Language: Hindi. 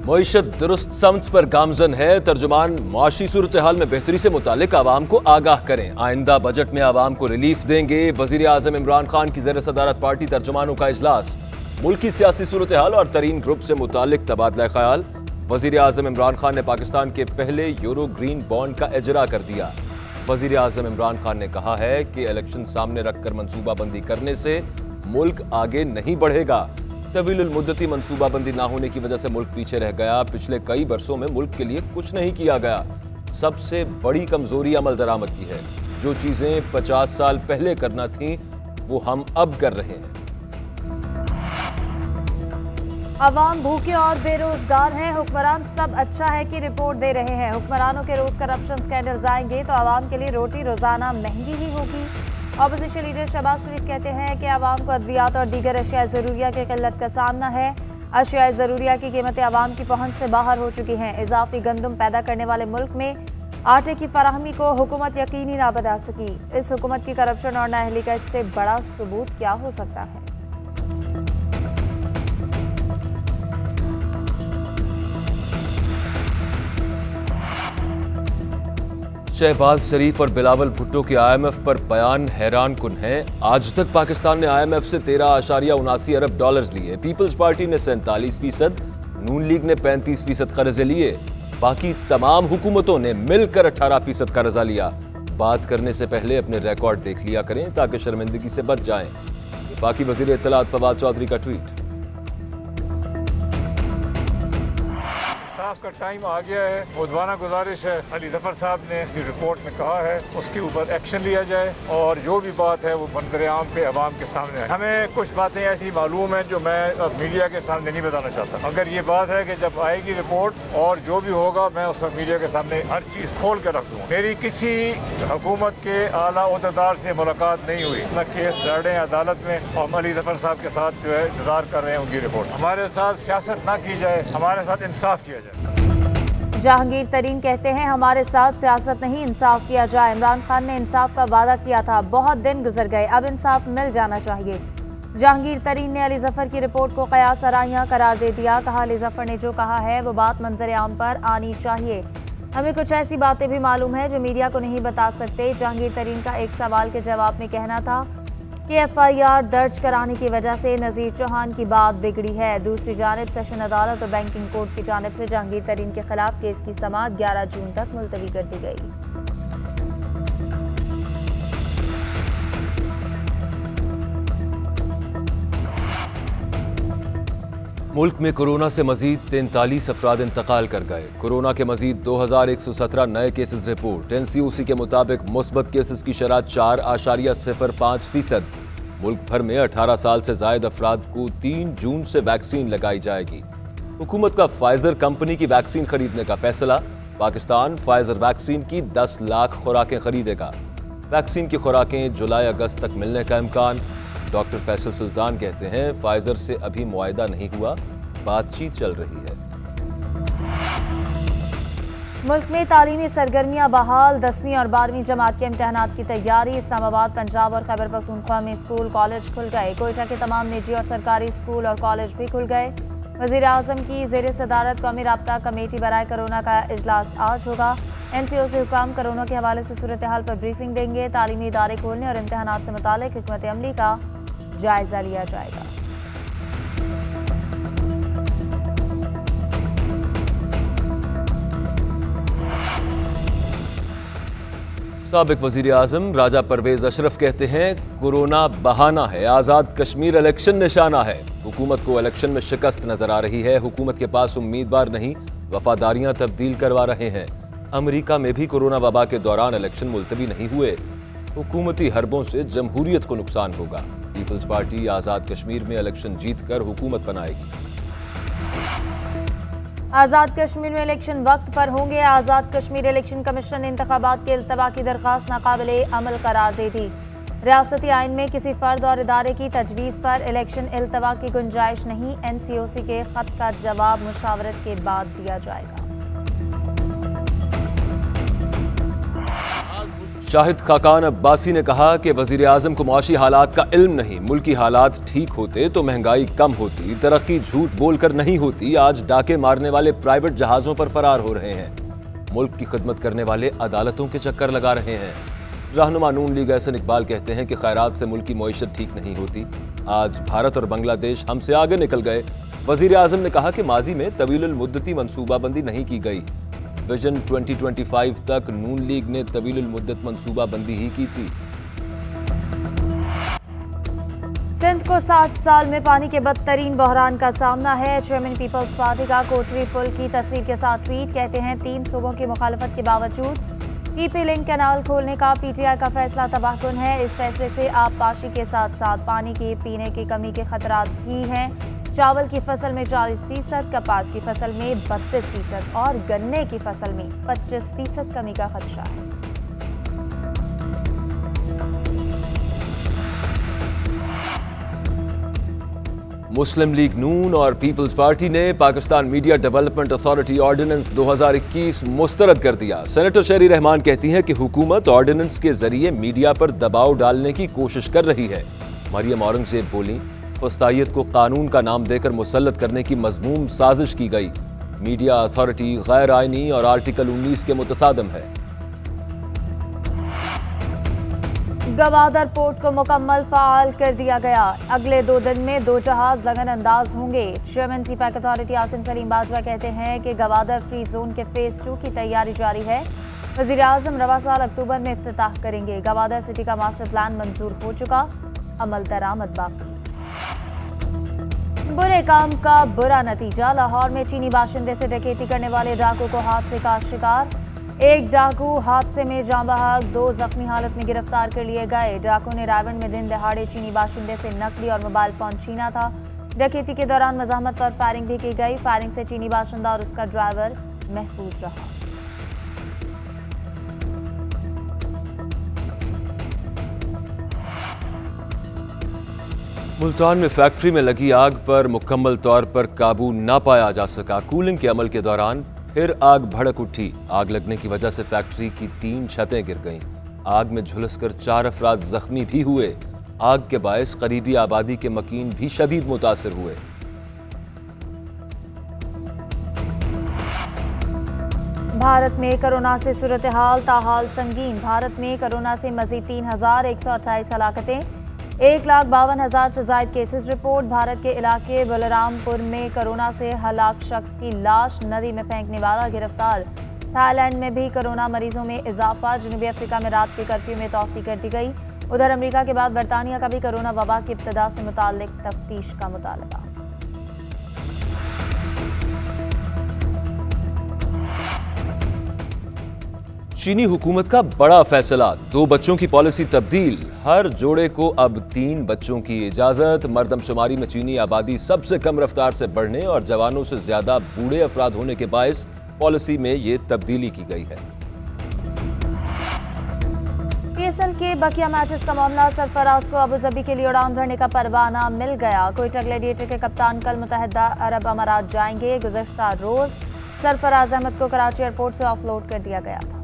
मईशत दुरुस्त समत पर गामजन है। तर्जुमान माशी सूरत हाल में बेहतरी से मुतालिक आवाम को आगाह करें। आइंदा बजट में आवाम को रिलीफ देंगे। वजीर आजम इमरान खान की ज़ेर सदारत पार्टी तर्जुमानों का इजलास। मुल्की सियासी सूरत हाल और तरीन ग्रुप से मुतालिक तबादला ख्याल। वजीर आजम इमरान खान ने पाकिस्तान के पहले यूरो ग्रीन बॉन्ड का इजरा कर दिया। वजीर आजम इमरान खान ने कहा है कि इलेक्शन सामने रखकर मनसूबाबंदी करने से मुल्क आगे नहीं बढ़ेगा। तवील मुद्दती मनसूबाबंदी ना होने की वजह से मुल्क पीछे रह गया। पिछले कई बरसों में मुल्क के लिए कुछ नहीं किया गया। सबसे बड़ी कमजोरी अमल दरामद की है। जो चीजें 50 साल पहले करना थी वो हम अब कर रहे हैं। अवाम भूखे और बेरोजगार हैं। हुक्मरान सब अच्छा है कि रिपोर्ट दे रहे हैं। हुक्मरानों के रोज करप्शन स्कैंडल्स आएंगे तो आवाम के लिए रोटी रोजाना महंगी ही होगी। ऑपोजिशन लीडर शहबाज शरीफ कहते हैं कि आवाम को अद्वियात और दीगर अशिया ज़रूरिया की किल्लत का सामना है। अशिया ज़रूरिया की कीमतें आवाम की पहुंच से बाहर हो चुकी हैं। इजाफी गंदम पैदा करने वाले मुल्क में आटे की फराहमी को हुकूमत यकीनी ना बना सकी। इस हुकूमत की करप्शन और नाअहली का इससे बड़ा सबूत क्या हो सकता है। शहबाज शरीफ और बिलावल भुट्टो के IMF पर बयान हैरान कुन है। आज तक पाकिस्तान ने IMF से 13.79 अरब डॉलर्स लिए। पीपल्स पार्टी ने 47%, नून लीग ने 35% कर्जे लिए। बाकी तमाम हुकूमतों ने मिलकर 18% कर्जा लिया। बात करने से पहले अपने रिकॉर्ड देख लिया करें ताकि शर्मिंदगी से बच जाएं। बाकी वजीर इत्तलात फवाद चौधरी का ट्वीट। का टाइम आ गया है। मुद्दाना गुजारिश है, अली जफर साहब ने जो रिपोर्ट में कहा है उसके ऊपर एक्शन लिया जाए और जो भी बात है वो मंजर आम पे अवाम के सामने है। हमें कुछ बातें ऐसी मालूम है जो मैं अब मीडिया के सामने नहीं बताना चाहता। अगर ये बात है कि जब आएगी रिपोर्ट और जो भी होगा मैं उस वक्त मीडिया के सामने हर चीज खोल कर रख दूंगा। मेरी किसी हुकूमत के आला ओहदेदार से मुलाकात नहीं हुई। अपना केस लड़े अदालत में और हम अली जफर साहब के साथ जो है इंतजार कर रहे हैं उनकी रिपोर्ट। हमारे साथ सियासत ना की जाए, हमारे साथ इंसाफ किया जाए। जहांगीर तरीन कहते हैं हमारे साथ सियासत नहीं इंसाफ किया जाए। इमरान खान ने इंसाफ का वादा किया था, बहुत दिन गुजर गए, अब इंसाफ मिल जाना चाहिए। जहांगीर तरीन ने अली जफर की रिपोर्ट को कयास आराइयां करार दे दिया। कहा अली जफर ने जो कहा है वो बात मंजर आम पर आनी चाहिए। हमें कुछ ऐसी बातें भी मालूम है जो मीडिया को नहीं बता सकते। जहांगीर तरीन का एक सवाल के जवाब में कहना था कि FIR दर्ज कराने की वजह से नज़ीर चौहान की बात बिगड़ी है। दूसरी जानिब सेशन अदालत और बैंकिंग कोर्ट की जानिब से जहांगीर तरीन के खिलाफ केस की समाअत 11 जून तक मुलतवी कर दी गई। मुल्क में कोरोना से मजीद 43 अफराद इंतकाल कर गए। कोरोना के मजीद 2117 नए केसेस रिपोर्ट। NCOC के मुताबिक मुस्बत केसेस की शरह 4.05%। मुल्क भर में 18 साल से जायद अफराद को 3 जून से वैक्सीन लगाई जाएगी। हुकूमत का फाइजर कंपनी की वैक्सीन खरीदने का फैसला। पाकिस्तान फाइजर वैक्सीन की 10 लाख खुराकें खरीदेगा। वैक्सीन की खुराकें जुलाई अगस्त तक मिलने का इम्कान। डॉक्टर फैसल सुल्तान कहते हैं फाइजर से अभी मुआयदा नहीं हुआ, बातचीत चल रही है। मुल्क में तालीमी सरगर्मियां बहाल। 10वीं और 12वीं जमात के इम्तहानात की तैयारी। इस्लामाबाद, पंजाब और खैबर पख्तूनख्वा में स्कूल कॉलेज खुल गए। कोयटा के तमाम निजी और सरकारी स्कूल और कॉलेज भी खुल गए। वज़ीर आज़म की ज़ेर सदारत कौमी राब्ता कमेटी बराए कोरोना का इजलास आज होगा। NCOC हुकाम कोरोना के हवाले से सूरत हाल पर ब्रीफिंग देंगे। तालीमी इदारे खोलने और इम्तहानात से मुतालिक हिकमत अमली का जायजा लिया जाएगा। साबिक वजीर आजम राजा परवेज अशरफ कहते हैं कोरोना बहाना है, आज़ाद कश्मीर इलेक्शन निशाना है। हुकूमत को इलेक्शन में शिकस्त नजर आ रही है। हुकूमत के पास उम्मीदवार नहीं, वफादारियां तब्दील करवा रहे हैं। अमेरिका में भी कोरोना वबा के दौरान इलेक्शन मुलतवी नहीं हुए। हुकूमती हरबों से जमहूरियत को नुकसान होगा। पीपल्स पार्टी आज़ाद कश्मीर में इलेक्शन जीतकर हुकूमत बनाएगी। आज़ाद कश्मीर में इलेक्शन वक्त पर होंगे। आज़ाद कश्मीर इलेक्शन कमीशन ने इंतखाबात के इल्तवा की दरख्वास्त नाकाबिले अमल करार दे दी। रियासती आइन में किसी फर्द और इदारे की तजवीज़ पर इलेक्शन इल्तवा की गुंजाइश नहीं। NCOC के खत का जवाब मुशावरत के बाद दिया जाएगा। शाहिद खाकान अब्बासी ने कहा कि वज़ीर-ए-आज़म को माशी हालात का इल्म नहीं, मुल्की हालात ठीक होते तो महंगाई कम होती, तरक्की झूठ बोलकर नहीं होती। आज डाके मारने वाले प्राइवेट जहाज़ों पर फरार हो रहे हैं, मुल्क की खिदमत करने वाले अदालतों के चक्कर लगा रहे हैं। रहनुमा नून लीग एहसन इकबाल कहते हैं कि खैरात से मुल्क की मईशत ठीक नहीं होती। आज भारत और बांग्लादेश हमसे आगे निकल गए। वज़ीर-ए-आज़म ने कहा कि माजी में तवीलुल मुद्दती मनसूबाबंदी नहीं की गई। विजन 2025 तक नून लीग ने तवीलुल मुद्दत मनसूबाबंदी ही की थी। सिंध को 60 साल में पानी के बदतरीन बहरान का सामना है। चेयरमैन पीपल्स पार्टी का कोटरी पुल की तस्वीर के साथ ट्वीट, कहते हैं 3 सूबों की मुखालफत के बावजूद टीपी लिंक कैनाल खोलने का पीटीआई का फैसला तबाहकुन है। इस फैसले से आबपाशी के साथ साथ पानी की पीने की कमी के खतरात भी हैं। चावल की फसल में 40%, कपास की फसल में 32% और गन्ने की फसल में 25% कमी का खदशा है। मुस्लिम लीग नून और पीपल्स पार्टी ने Pakistan Media Development Authority Ordinance 2021 मुस्तरद कर दिया। सेनेटर शहरी रहमान कहती हैं कि हुकूमत ऑर्डिनेंस के जरिए मीडिया पर दबाव डालने की कोशिश कर रही है। मरियम औरंगजेब बोली, फस्तायत को कानून का नाम देकर मुसल्लत करने की मज़मूम साजिश की गई। मीडिया अथॉरिटी गैर आईनी और आर्टिकल 19 के मुतसादम है। गवादर पोर्ट को मुकम्मल फाल कर दिया गया। अगले 2 दिन में 2 जहाज लगन अंदाज होंगे। Chairman CPEC authority Asim Salim Bajwa कहते हैं कि गवादर फ्री जोन के फेज 2 की तैयारी जारी है। वज़ीर-ए-आज़म रवा साल अक्टूबर में इफ्तिताह करेंगे। गवादर सिटी का मास्टर प्लान मंजूर हो चुका, अमल दरामद बाकी। बुरे काम का बुरा नतीजा। लाहौर में चीनी बाशिंदे से डकैती करने वाले डाकू को हादसे का शिकार। एक डाकू हादसे में जाँ बहक, 2 जख्मी हालत में गिरफ्तार कर लिए गए। डाकू ने रायगढ़ में दिन दहाड़े चीनी बाशिंदे से नकली और मोबाइल फोन छीना था। डकैती के दौरान मज़ाहमत पर फायरिंग भी की गई। फायरिंग से चीनी बाशिंदा और उसका ड्राइवर महफूज रहा। मुल्तान में फैक्ट्री में लगी आग पर मुकम्मल तौर पर काबू ना पाया जा सका। कूलिंग के अमल के दौरान फिर आग भड़क उठी। आग लगने की वजह से फैक्ट्री की 3 छतें गिर गईं। आग में झुलसकर 4 अफराद जख्मी भी हुए। आग के बायस करीबी आबादी के मकीन भी शदीद मुतासिर हुए। भारत में कोरोना से सूरत हाल ताहाल संगीन। भारत में कोरोना से मजीद 3,128 हलाकतें, 1,52,000 से जायद केसेस रिपोर्ट। भारत के इलाके बलरामपुर में कोरोना से हलाक शख्स की लाश नदी में फेंकने वाला गिरफ्तार। थाईलैंड में भी कोरोना मरीजों में इजाफा। जनूबी अफ्रीका में रात के कर्फ्यू में तौसी कर दी गई। उधर अमेरिका के बाद बरतानिया का भी कोरोना वबा की इब्तिदा से मुताल्लिक तफ्तीश का मुतालबा। चीनी हुकूमत का बड़ा फैसला, 2 बच्चों की पॉलिसी तब्दील। हर जोड़े को अब 3 बच्चों की इजाजत। मर्दमशुमारी में चीनी आबादी सबसे कम रफ्तार से बढ़ने और जवानों से ज्यादा बूढ़े अफराद होने के बायस पॉलिसी में ये तब्दीली की गई है। पीएसएल के बकिया मैचेस का मामला। सरफराज को अबूधाबी के लिए उड़ान भरने का परवाना मिल गया। कोयटा ग्लैडिएटर के कप्तान कल मुत्तहिदा अरब अमारात जाएंगे। गुज़श्ता रोज सरफराज अहमद को कराची एयरपोर्ट से ऑफलोड कर दिया गया था।